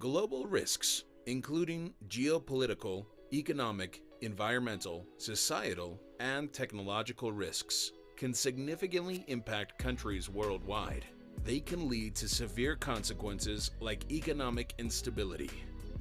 Global risks, including geopolitical, economic, environmental, societal, and technological risks, can significantly impact countries worldwide. They can lead to severe consequences like economic instability,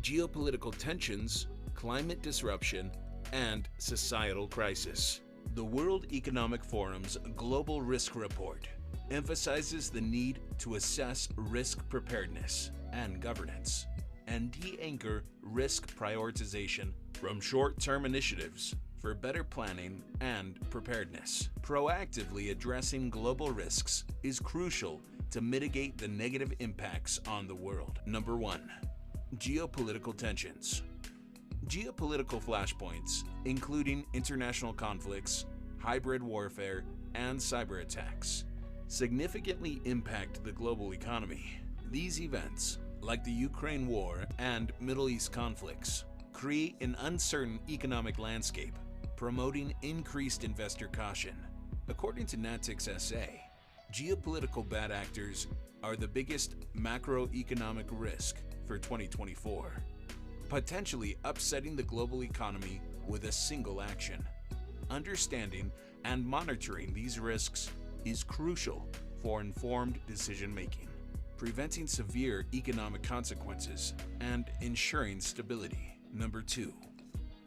geopolitical tensions, climate disruption, and societal crisis. The World Economic Forum's Global Risk Report emphasizes the need to assess risk preparedness and governance, and de-anchor risk prioritization from short-term initiatives for better planning and preparedness. Proactively addressing global risks is crucial to mitigate the negative impacts on the world. Number 1. Geopolitical tensions. Geopolitical flashpoints, including international conflicts, hybrid warfare, and cyber attacks, significantly impact the global economy. These events, like the Ukraine war and Middle East conflicts, create an uncertain economic landscape, promoting increased investor caution. According to Natix SA, geopolitical bad actors are the biggest macroeconomic risk for 2024, potentially upsetting the global economy with a single action. Understanding and monitoring these risks is crucial for informed decision-making, preventing severe economic consequences and ensuring stability. Number 2.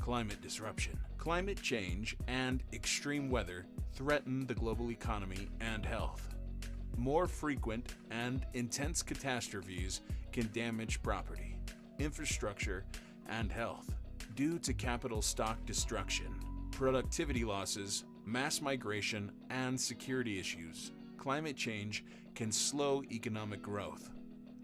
Climate disruption. Climate change and extreme weather threaten the global economy and health. More frequent and intense catastrophes can damage property, infrastructure, and health due to capital stock destruction, productivity losses, mass migration, and security issues. Climate change can slow economic growth.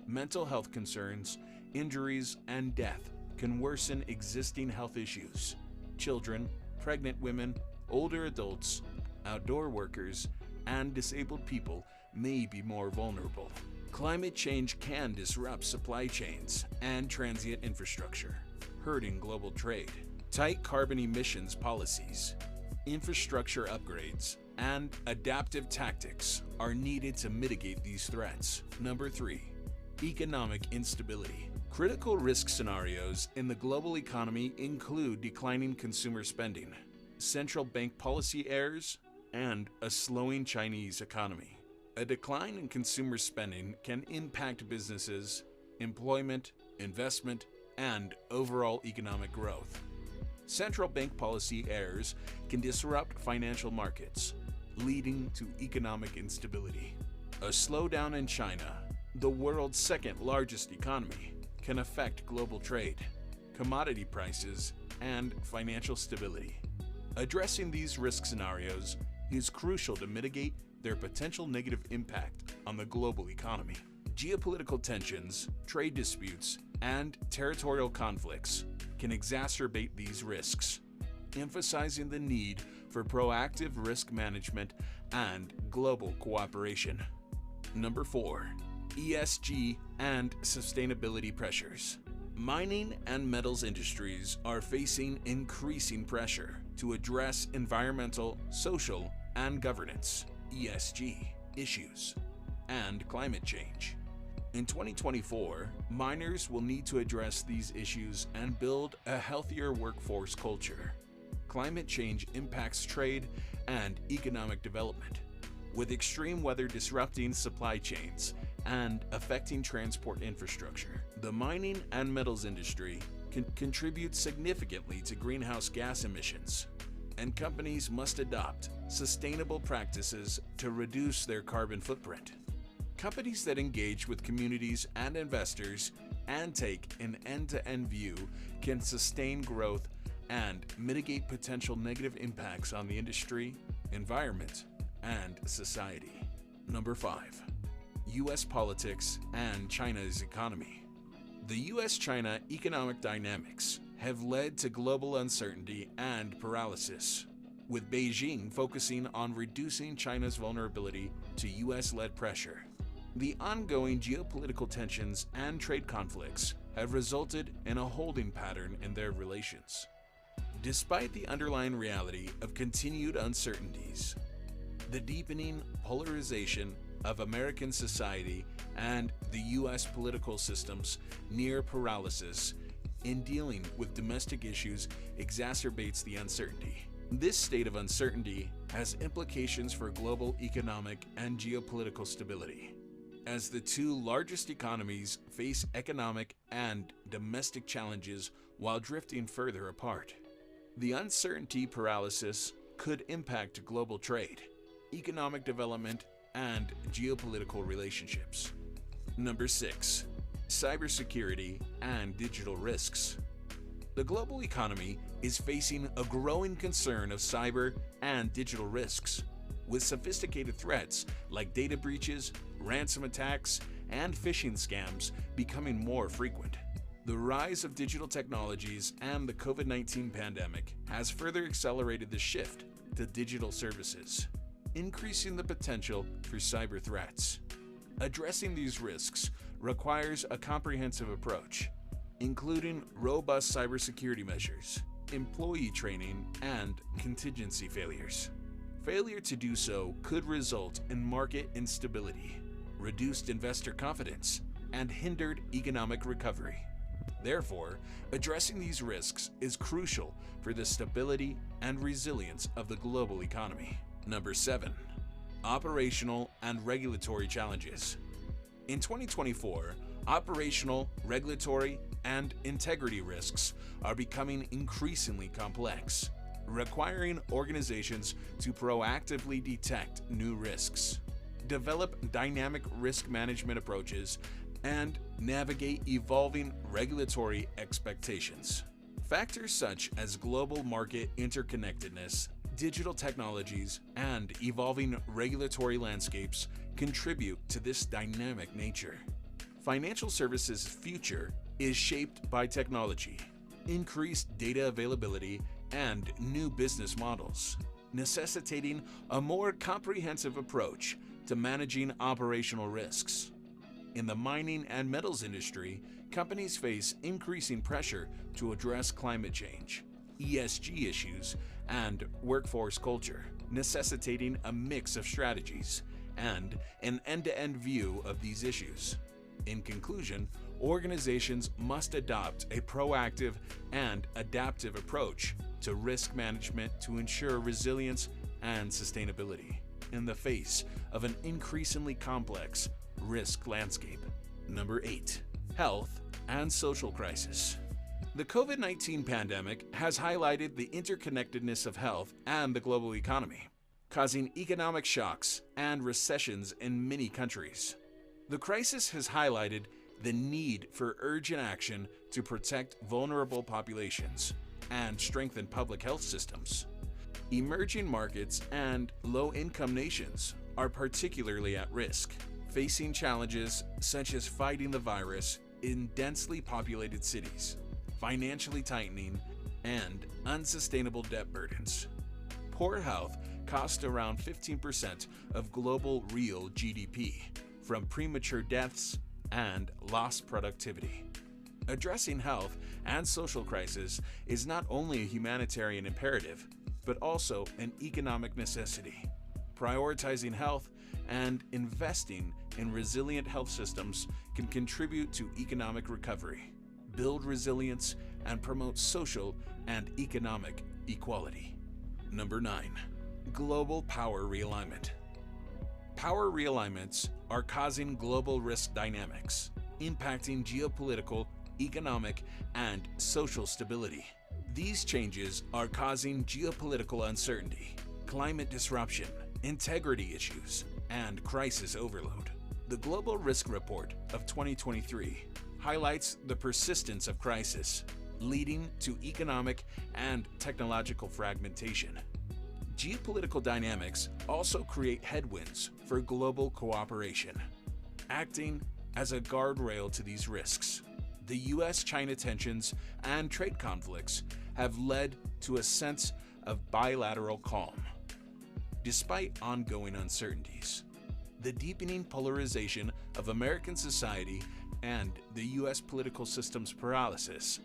Mental health concerns, injuries, and death can worsen existing health issues. Children, pregnant women, older adults, outdoor workers, and disabled people may be more vulnerable. Climate change can disrupt supply chains and transient infrastructure, hurting global trade. Tight carbon emissions policies, infrastructure upgrades, and adaptive tactics are needed to mitigate these threats. Number 3. Economic instability. Critical risk scenarios in the global economy include declining consumer spending, central bank policy errors, and a slowing Chinese economy. A decline in consumer spending can impact businesses, employment, investment, and overall economic growth. Central bank policy errors can disrupt financial markets, leading to economic instability. A slowdown in China, the world's second largest economy, can affect global trade, commodity prices, and financial stability. Addressing these risk scenarios is crucial to mitigate their potential negative impact on the global economy. Geopolitical tensions, trade disputes, and territorial conflicts can exacerbate these risks, emphasizing the need for proactive risk management and global cooperation. Number 4. ESG and sustainability pressures. Mining and metals industries are facing increasing pressure to address environmental, social, and governance (ESG) issues and climate change. In 2024, miners will need to address these issues and build a healthier workforce culture. Climate change impacts trade and economic development, with extreme weather disrupting supply chains and affecting transport infrastructure. The mining and metals industry can contribute significantly to greenhouse gas emissions, and companies must adopt sustainable practices to reduce their carbon footprint. Companies that engage with communities and investors and take an end-to-end view can sustain growth and mitigate potential negative impacts on the industry, environment, and society. Number 5. U.S. politics and China's economy. The U.S.-China economic dynamics have led to global uncertainty and paralysis, with Beijing focusing on reducing China's vulnerability to U.S.-led pressure. The ongoing geopolitical tensions and trade conflicts have resulted in a holding pattern in their relations. Despite the underlying reality of continued uncertainties, the deepening polarization of American society and the U.S. political system's near paralysis in dealing with domestic issues exacerbates the uncertainty. This state of uncertainty has implications for global economic and geopolitical stability, as the two largest economies face economic and domestic challenges while drifting further apart. The uncertainty paralysis could impact global trade, economic development, and geopolitical relationships. Number 6. Cybersecurity and digital risks. The global economy is facing a growing concern of cyber and digital risks, with sophisticated threats like data breaches, ransom attacks, and phishing scams becoming more frequent. The rise of digital technologies and the COVID-19 pandemic has further accelerated the shift to digital services, increasing the potential for cyber threats. Addressing these risks requires a comprehensive approach, including robust cybersecurity measures, employee training, and contingency failures. Failure to do so could result in market instability, reduced investor confidence, and hindered economic recovery. Therefore, addressing these risks is crucial for the stability and resilience of the global economy. Number 7. Operational and regulatory challenges. In 2024, operational, regulatory, and integrity risks are becoming increasingly complex, requiring organizations to proactively detect new risks, develop dynamic risk management approaches, and navigate evolving regulatory expectations. Factors such as global market interconnectedness, digital technologies, and evolving regulatory landscapes contribute to this dynamic nature. Financial services' future is shaped by technology, increased data availability, and new business models, necessitating a more comprehensive approach to managing operational risks. In the mining and metals industry, companies face increasing pressure to address climate change, ESG issues, and workforce culture, necessitating a mix of strategies and an end-to-end view of these issues. In conclusion, organizations must adopt a proactive and adaptive approach to risk management to ensure resilience and sustainability in the face of an increasingly complex risk landscape. Number 8. Health and social crisis. The COVID-19 pandemic has highlighted the interconnectedness of health and the global economy, causing economic shocks and recessions in many countries. The crisis has highlighted the need for urgent action to protect vulnerable populations and strengthen public health systems. Emerging markets and low-income nations are particularly at risk, facing challenges such as fighting the virus in densely populated cities, financially tightening, and unsustainable debt burdens. Poor health costs around 15% of global real GDP, from premature deaths and lost productivity. Addressing health and social crisis is not only a humanitarian imperative, but also an economic necessity. Prioritizing health and investing in resilient health systems can contribute to economic recovery, build resilience, and promote social and economic equality. Number 9. Global power realignment. Power realignments are causing global risk dynamics, impacting geopolitical, economic, and social stability. These changes are causing geopolitical uncertainty, climate disruption, integrity issues, and crisis overload. The Global Risk Report of 2023 highlights the persistence of crisis, leading to economic and technological fragmentation. Geopolitical dynamics also create headwinds for global cooperation. Acting as a guardrail to these risks, the US-China tensions and trade conflicts have led to a sense of bilateral calm. Despite ongoing uncertainties, the deepening polarization of American society and the US political system's paralysis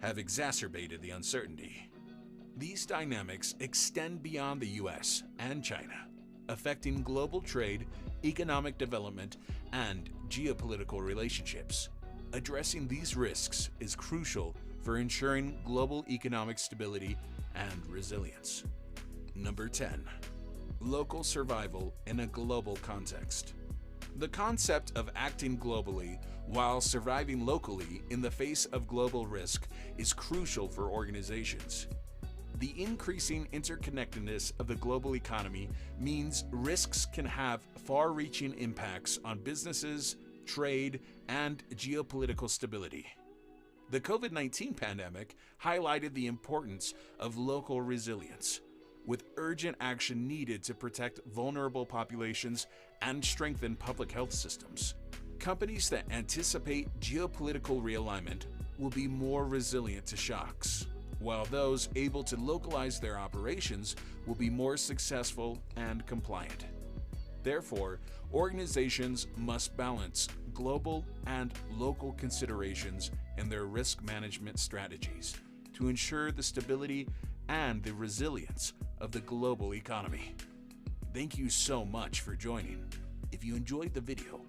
have exacerbated the uncertainty. These dynamics extend beyond the US and China, affecting global trade, economic development, and geopolitical relationships. Addressing these risks is crucial for ensuring global economic stability and resilience. Number 10. Local survival in a global context. The concept of acting globally while surviving locally in the face of global risk is crucial for organizations. The increasing interconnectedness of the global economy means risks can have far-reaching impacts on businesses, trade, and geopolitical stability. The COVID-19 pandemic highlighted the importance of local resilience, with urgent action needed to protect vulnerable populations and strengthen public health systems. Companies that anticipate geopolitical realignment will be more resilient to shocks, while those able to localize their operations will be more successful and compliant. Therefore, organizations must balance global and local considerations in their risk management strategies to ensure the stability and the resilience of the global economy. Thank you so much for joining. If you enjoyed the video,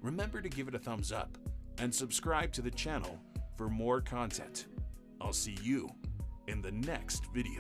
remember to give it a thumbs up and subscribe to the channel for more content. I'll see you in the next video.